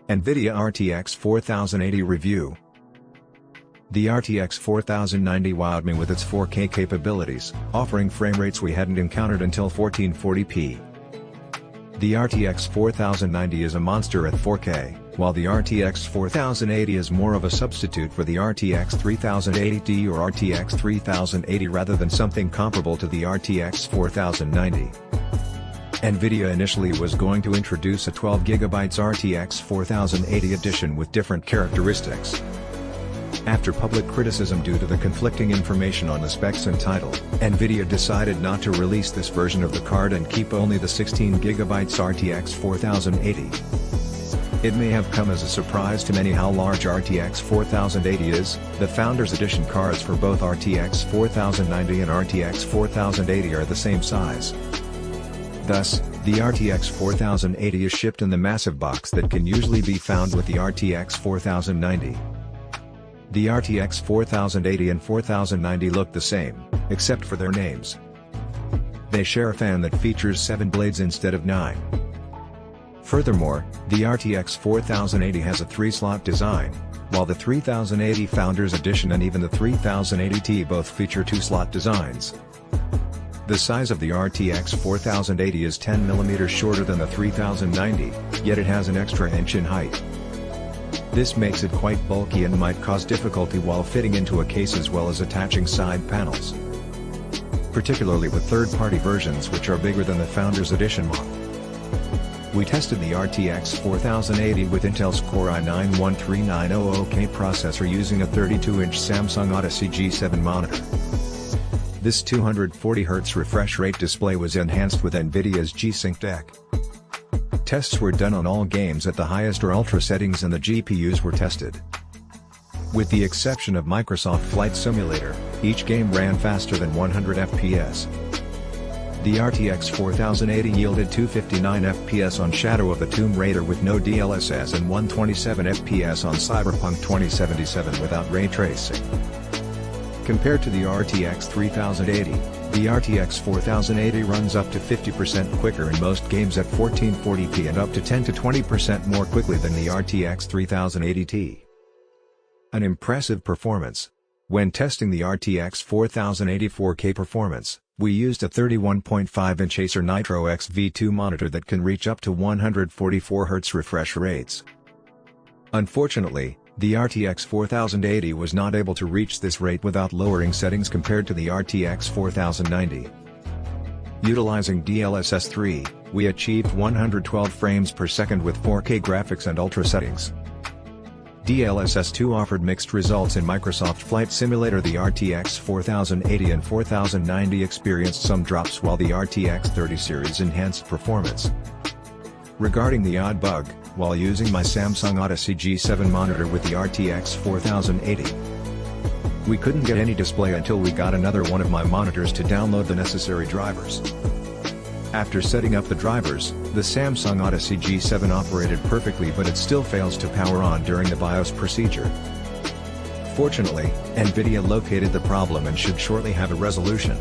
Nvidia RTX 4080 Review. The RTX 4090 wowed me with its 4K capabilities, offering frame rates we hadn't encountered until 1440p. The RTX 4090 is a monster at 4K, while the RTX 4080 is more of a substitute for the RTX 3080 or RTX 3080 rather than something comparable to the RTX 4090. Nvidia initially was going to introduce a 12GB RTX 4080 edition with different characteristics. After public criticism due to the conflicting information on the specs and title, Nvidia decided not to release this version of the card and keep only the 16GB RTX 4080. It may have come as a surprise to many how large RTX 4080 is. The Founders Edition cards for both RTX 4090 and RTX 4080 are the same size. Thus, the RTX 4080 is shipped in the massive box that can usually be found with the RTX 4090. The RTX 4080 and 4090 look the same, except for their names. They share a fan that features 7 blades instead of 9. Furthermore, the RTX 4080 has a 3-slot design, while the 3080 Founders Edition and even the 3080 Ti both feature 2-slot designs. The size of the RTX 4080 is 10mm shorter than the 3090, yet it has an extra inch in height. This makes it quite bulky and might cause difficulty while fitting into a case as well as attaching side panels, particularly with third-party versions which are bigger than the Founders Edition model. We tested the RTX 4080 with Intel's Core i9-13900K processor using a 32-inch Samsung Odyssey G7 monitor. This 240Hz refresh rate display was enhanced with Nvidia's G-Sync deck. Tests were done on all games at the highest or ultra settings and the GPUs were tested. With the exception of Microsoft Flight Simulator, each game ran faster than 100 FPS. The RTX 4080 yielded 259 FPS on Shadow of the Tomb Raider with no DLSS and 127 FPS on Cyberpunk 2077 without ray tracing. Compared to the RTX 3080, the RTX 4080 runs up to 50% quicker in most games at 1440p and up to 10 to 20% more quickly than the RTX 3080 Ti. An impressive performance. When testing the RTX 4080 4K performance, we used a 31.5-inch Acer Nitro X V2 monitor that can reach up to 144Hz refresh rates. Unfortunately, the RTX 4080 was not able to reach this rate without lowering settings compared to the RTX 4090. Utilizing DLSS 3, we achieved 112 frames per second with 4K graphics and ultra settings. DLSS 2 offered mixed results in Microsoft Flight Simulator. The RTX 4080 and 4090 experienced some drops while the RTX 30 series enhanced performance. Regarding the odd bug, while using my Samsung Odyssey G7 monitor with the RTX 4080, we couldn't get any display until we got another one of my monitors to download the necessary drivers. After setting up the drivers, the Samsung Odyssey G7 operated perfectly, but it still fails to power on during the BIOS procedure. Fortunately, Nvidia located the problem and should shortly have a resolution.